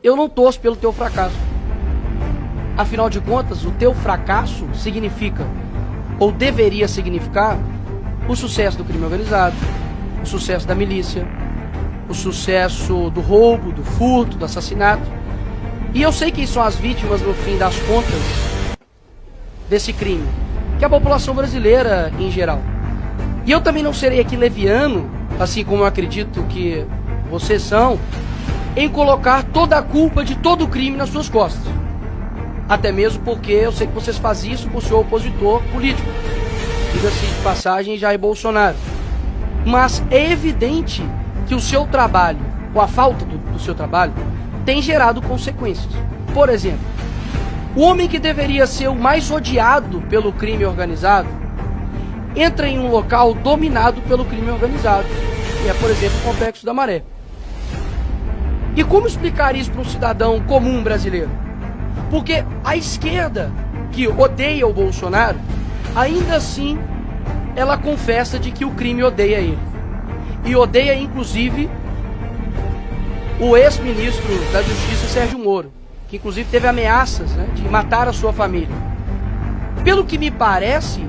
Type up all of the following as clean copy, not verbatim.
eu não torço pelo teu fracasso. Afinal de contas, o teu fracasso significa, ou deveria significar, o sucesso do crime organizado, o sucesso da milícia, o sucesso do roubo, do furto, do assassinato. E eu sei quem são as vítimas, no fim das contas, desse crime, que é a população brasileira em geral. E eu também não serei aqui leviano, assim como eu acredito que vocês são, em colocar toda a culpa de todo o crime nas suas costas. Até mesmo porque eu sei que vocês fazem isso com o seu opositor político, diga-se de passagem, Jair Bolsonaro. Mas é evidente que o seu trabalho, ou a falta do seu trabalho, tem gerado consequências. Por exemplo, o homem que deveria ser o mais odiado pelo crime organizado entra em um local dominado pelo crime organizado, que é, por exemplo, o Complexo da Maré. E como explicar isso para um cidadão comum brasileiro? Porque a esquerda, que odeia o Bolsonaro, ainda assim ela confessa de que o crime odeia ele. E odeia, inclusive, o ex-ministro da Justiça, Sérgio Moro, que inclusive teve ameaças, né, de matar a sua família. Pelo que me parece,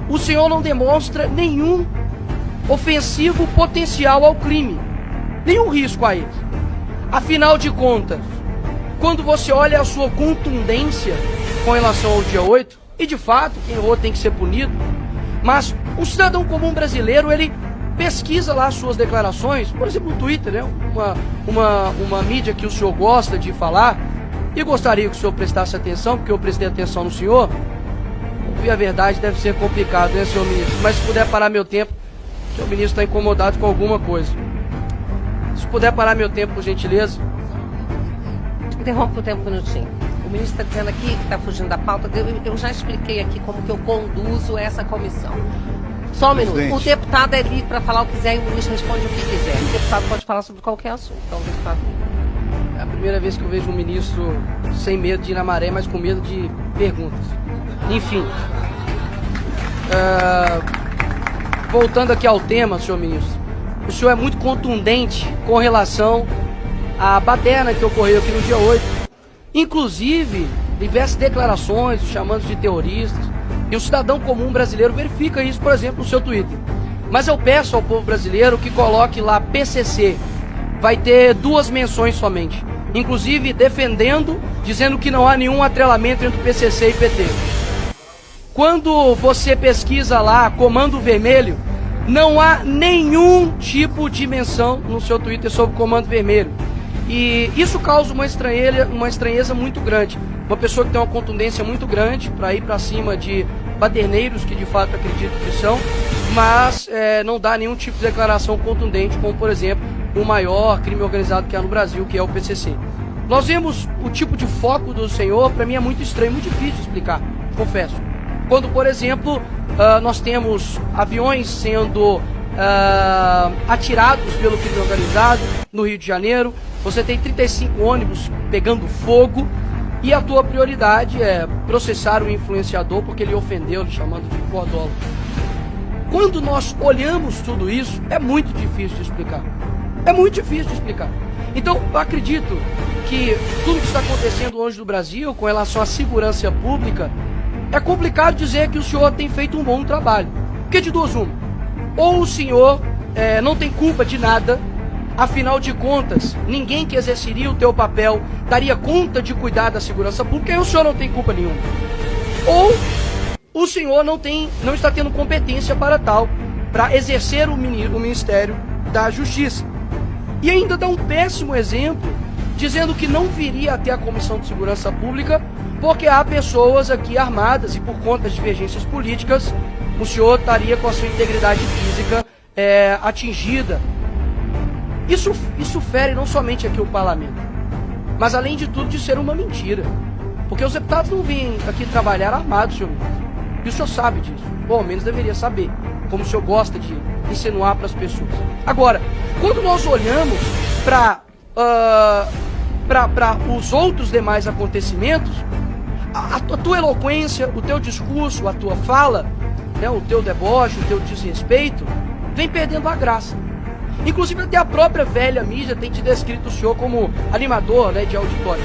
o senhor não demonstra nenhum ofensivo potencial ao crime, nenhum risco a ele. Afinal de contas, quando você olha a sua contundência com relação ao dia 8, e de fato, quem errou tem que ser punido, mas o cidadão comum brasileiro, ele pesquisa lá suas declarações, por exemplo, no Twitter, né? Uma mídia que o senhor gosta de falar, e gostaria que o senhor prestasse atenção, porque eu prestei atenção no senhor. Ouvir a verdade deve ser complicado, né, senhor ministro? Mas se puder parar meu tempo, o senhor ministro está incomodado com alguma coisa. Se puder parar meu tempo, por gentileza. Interrompe o tempo um minutinho. O ministro está dizendo aqui que está fugindo da pauta. Eu já expliquei aqui como que eu conduzo essa comissão. Só um minuto. O deputado é livre para falar o que quiser e o ministro responde o que quiser. O deputado pode falar sobre qualquer assunto. Então, o deputado... É a primeira vez que eu vejo um ministro sem medo de ir na maré, mas com medo de perguntas. Enfim. Voltando aqui ao tema, senhor ministro. O senhor é muito contundente com relação à baderna que ocorreu aqui no dia 8. Inclusive, diversas declarações, chamando de terroristas. E o cidadão comum brasileiro verifica isso, por exemplo, no seu Twitter. Mas eu peço ao povo brasileiro que coloque lá PCC. Vai ter 2 menções somente. Inclusive defendendo, dizendo que não há nenhum atrelamento entre o PCC e PT. Quando você pesquisa lá Comando Vermelho, não há nenhum tipo de menção no seu Twitter sobre Comando Vermelho. E isso causa uma estranheza muito grande. Uma pessoa que tem uma contundência muito grande para ir para cima de baderneiros, que de fato acredito que são, mas não dá nenhum tipo de declaração contundente, como por exemplo o maior crime organizado que há no Brasil, que é o PCC. Nós vemos o tipo de foco do senhor, para mim é muito estranho, muito difícil de explicar, confesso. Quando, por exemplo, nós temos aviões sendo atirados pelo crime organizado no Rio de Janeiro, você tem 35 ônibus pegando fogo, e a tua prioridade é processar o influenciador porque ele ofendeu, lhe chamando de cordola. Quando nós olhamos tudo isso, é muito difícil de explicar. É muito difícil de explicar. Então, eu acredito que tudo que está acontecendo hoje no Brasil com relação à segurança pública, é complicado dizer que o senhor tem feito um bom trabalho. Porque de duas uma. Ou o senhor não tem culpa de nada, afinal de contas, ninguém que exerceria o teu papel daria conta de cuidar da segurança pública, e o senhor não tem culpa nenhuma. Ou o senhor não está tendo competência para tal, para exercer o Ministério da Justiça. E ainda dá um péssimo exemplo, dizendo que não viria até a Comissão de Segurança Pública, porque há pessoas aqui armadas e por conta de divergências políticas, o senhor estaria com a sua integridade física atingida. Isso fere não somente aqui o parlamento, mas além de tudo de ser uma mentira. Porque os deputados não vêm aqui trabalhar armados, senhor ministro. E o senhor sabe disso. Ou ao menos deveria saber, como o senhor gosta de insinuar para as pessoas. Agora, quando nós olhamos para os outros demais acontecimentos, a tua eloquência, o teu discurso, a tua fala, né, o teu deboche, o teu desrespeito, vem perdendo a graça. Inclusive até a própria velha mídia tem te descrito o senhor como animador, né, de auditório.